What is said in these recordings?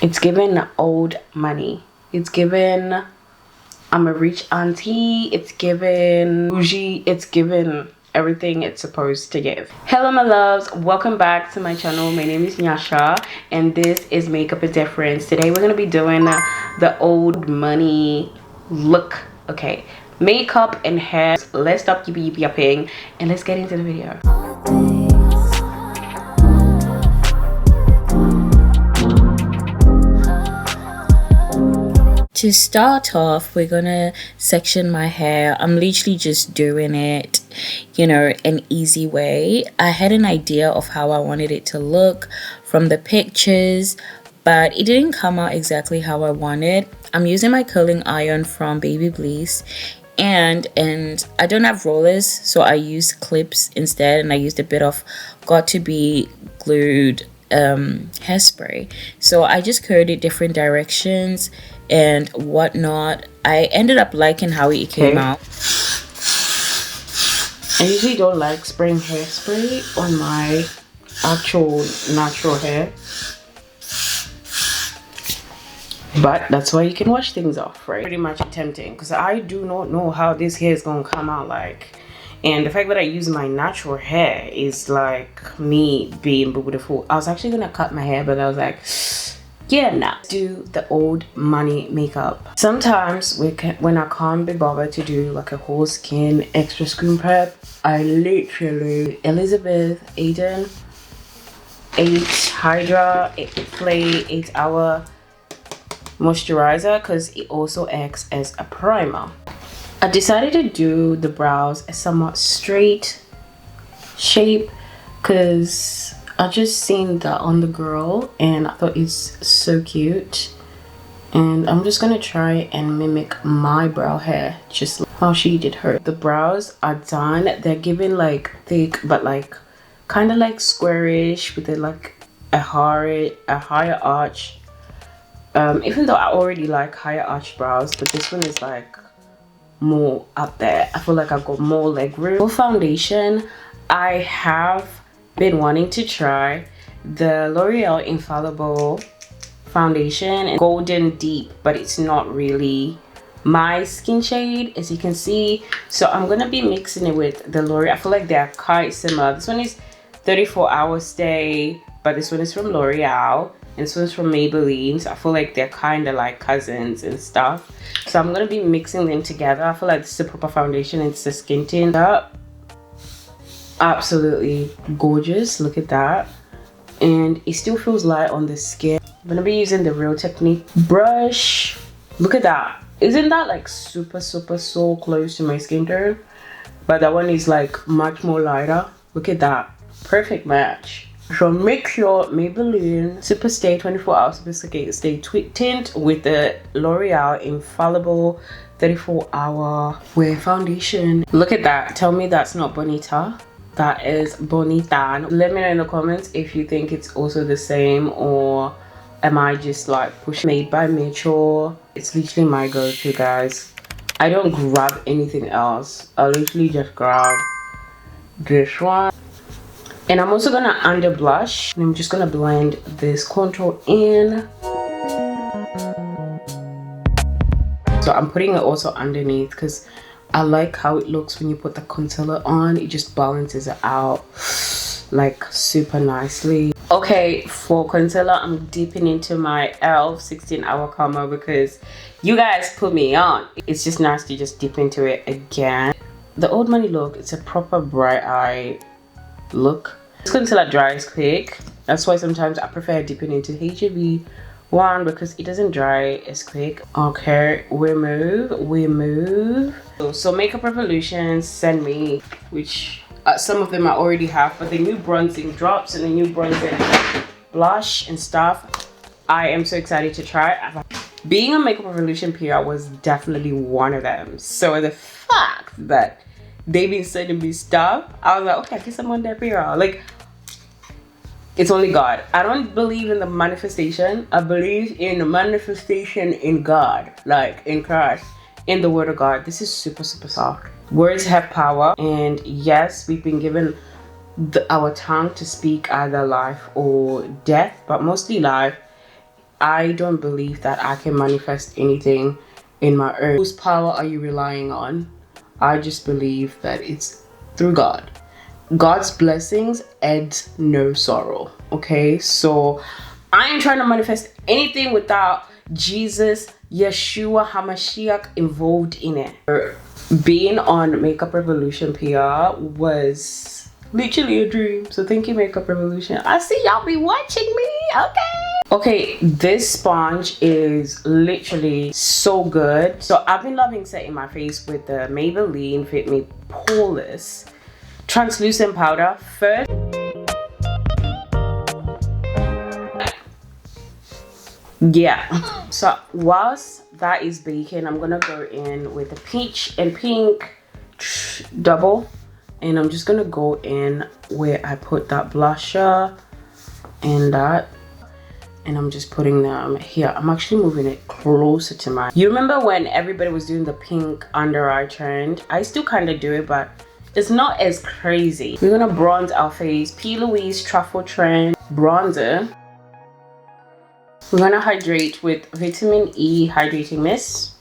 It's given old money. It's given I'm a rich auntie. It's given bougie. It's given everything it's supposed to give. Hello my loves, welcome back to my channel. My name is Nyasha and this is Makeup a Difference. Today we're going to be doing the old money look. Okay, makeup and hair. Let's stop yapping and let's get into the video. To start off, we're gonna section my hair. I'm literally just doing it, you know, an easy way. I had an idea of how I wanted it to look from the pictures, but it didn't come out exactly how I wanted. I'm using my curling iron from Baby Bliss, and I don't have rollers, so I use clips instead, and I used a bit of got to be glued hairspray. So I just curled it different directions and whatnot. I ended up liking how it came out. I usually don't like spraying hairspray on my actual natural hair, but that's why you can wash things off, right? Pretty much tempting because I do not know how this hair is gonna come out like. And the fact that I use my natural hair is like me being beautiful. I was actually gonna cut my hair, but I was like, yeah, nah. Do the old money makeup. Sometimes when I can't be bothered to do like a whole skin extra screen prep, I literally Elizabeth Aiden 8 Hydra 8 Play 8-hour moisturizer because it also acts as a primer. I decided to do the brows a somewhat straight shape because I just seen that on the girl and I thought it's so cute, and I'm just gonna try and mimic my brow hair just like how she did her. The brows are done. They're given like thick but like kind of like squarish with like a higher arch. Even though I already like higher arch brows, but this one is like more up there. I feel like I've got more leg room. For foundation, I have been wanting to try the L'Oreal Infallible foundation and Golden Deep, but it's not really my skin shade, as you can see. So I'm gonna be mixing it with the L'Oreal. I feel like they're quite similar. This one is 34-hour stay, but this one is from L'Oreal and this one's from Maybelline. So I feel like they're kind of like cousins and stuff. So I'm gonna be mixing them together. I feel like this is a proper foundation. It's the skin tint up. Absolutely gorgeous. Look at that. And it still feels light on the skin. I'm gonna be using the Real Technique brush. Look at that. Isn't that like super so close to my skin tone? But that one is like much more lighter. Look at that. Perfect match. So make sure Maybelline Super Stay 24-hour Super Stay Tint with the L'Oreal Infallible 34-hour wear foundation. Look at that. Tell me that's not bonita. That is bonita. Let me know in the comments if you think it's also the same, or am I just like pushing. Made by Mitchell. It's literally my go-to, guys. I don't grab anything else. I literally just grab this one. And I'm also gonna under blush, and I'm just gonna blend this contour in. So I'm putting it also underneath because I like how it looks when you put the concealer on. It just balances it out like super nicely. Okay, for concealer, I'm dipping into my e.l.f. 16-hour combo because you guys put me on. It's just nice to just dip into it again. The old money look, it's a proper bright eye look. This concealer dries quick. That's why sometimes I prefer dipping into HB one because it doesn't dry as quick. Okay, we move. So Makeup Revolution sent me, which some of them I already have, but the new bronzing drops and the new bronzing blush and stuff, I am so excited to try. Being a Makeup Revolution PR was definitely one of them. So the fact that they've been sending me stuff, I was like, okay, I guess I'm on that PR. Like, it's only God. I don't believe in the manifestation. I believe in the manifestation in God, like in Christ, in the word of God. This is super soft. Words have power, and yes, we've been given our tongue to speak either life or death, but mostly life. I don't believe that I can manifest anything in my own. Whose power are you relying on? I just believe that it's through God. God's blessings adds no sorrow. Okay, so I ain't trying to manifest anything without Jesus, Yeshua HaMashiach involved in it. Being on Makeup Revolution PR was literally a dream. So thank you, Makeup Revolution. I see y'all be watching me. Okay, this sponge is literally so good. So I've been loving setting my face with the Maybelline Fit Me Poreless translucent powder first. Yeah, so whilst that is baking, I'm gonna go in with the peach and pink double, and I'm just gonna go in where I put that blusher and that, and I'm just putting them here. I'm actually moving it closer to my, you remember when everybody was doing the pink under eye trend? I still kind of do it, but it's not as crazy. We're gonna bronze our face. P. Louise Truffle Trend bronzer. We're gonna hydrate with Vitamin E Hydrating Mist.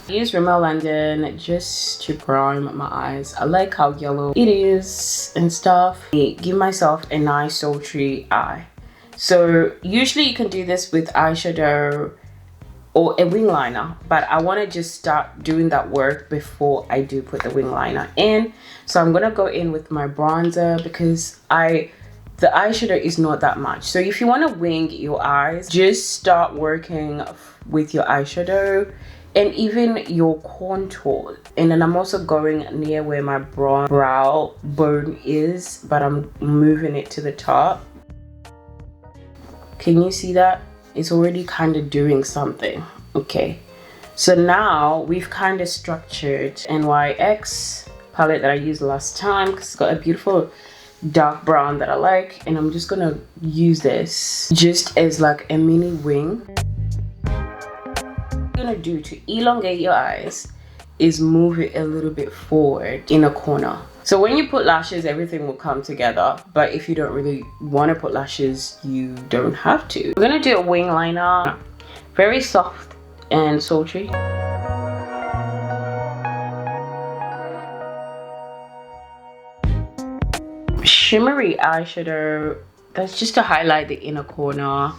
I use Rimmel London just to prime my eyes. I like how yellow it is and stuff. Give myself a nice sultry eye. So usually you can do this with eyeshadow or a wing liner, but I want to just start doing that work before I do put the wing liner in. So I'm gonna go in with my bronzer because the eyeshadow is not that much. So if you want to wing your eyes, just start working with your eyeshadow and even your contour. And then I'm also going near where my brow bone is, but I'm moving it to the top. Can you see that? It's already kind of doing something. Okay, so now we've kind of structured NYX palette that I used last time because it's got a beautiful dark brown that I like, and I'm just gonna use this just as like a mini wing. What you're gonna do to elongate your eyes is move it a little bit forward in a corner. So when you put lashes, everything will come together, but if you don't really want to put lashes, you don't have to. We're gonna do a wing liner, very soft and sultry. Shimmery eyeshadow, that's just to highlight the inner corner,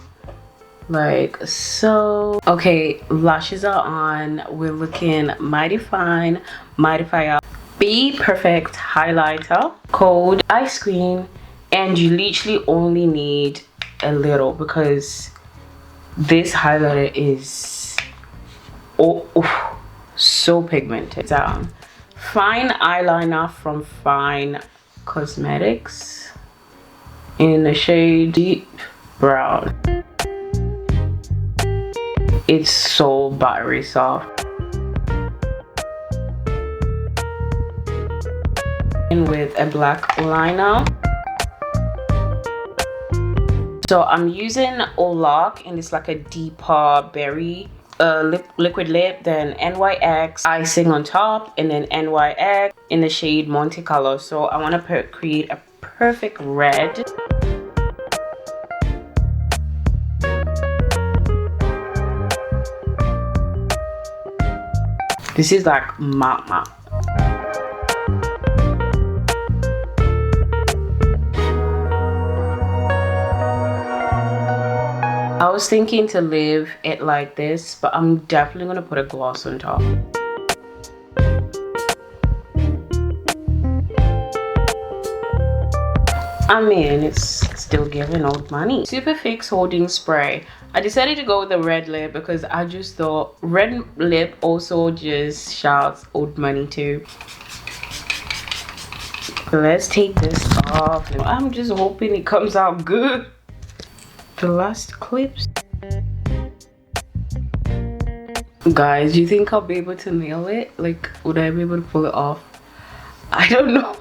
like so. Okay, lashes are on. We're looking mighty fine, mighty fire. Be Perfect highlighter, cold ice cream, and you literally only need a little because this highlighter is so pigmented. Down fine eyeliner from Fine Cosmetics in the shade Deep Brown. It's so buttery soft. And with a black liner. So I'm using Olac, and it's like a deeper berry liquid lip, then NYX icing on top, and then NYX in the shade Monte Carlo. So I want to create a perfect red. This is like matte. I was thinking to leave it like this, but I'm definitely gonna put a gloss on top. I mean, it's still giving old money. Super Fix holding spray. I decided to go with the red lip because I just thought red lip also just shouts old money too. Let's take this off. I'm just hoping it comes out good. The last clips. Guys, do you think I'll be able to nail it? Like, would I be able to pull it off? I don't know.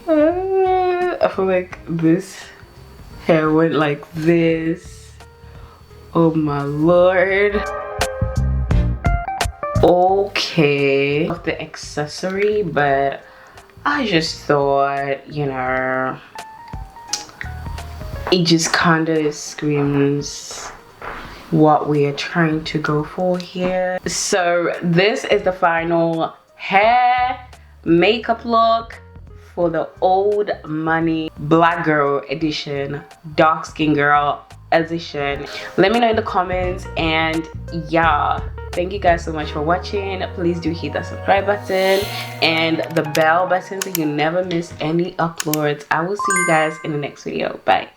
I feel like this hair went like this. Oh my lord. Okay, of the accessory, but I just thought, you know, it just kind of screams what we are trying to go for here. So this is the final hair makeup look for the old money black girl edition, dark skin girl edition. Let me know in the comments, and yeah, thank you guys so much for watching. Please do hit the subscribe button and the bell button so you never miss any uploads. I will see you guys in the next video. Bye.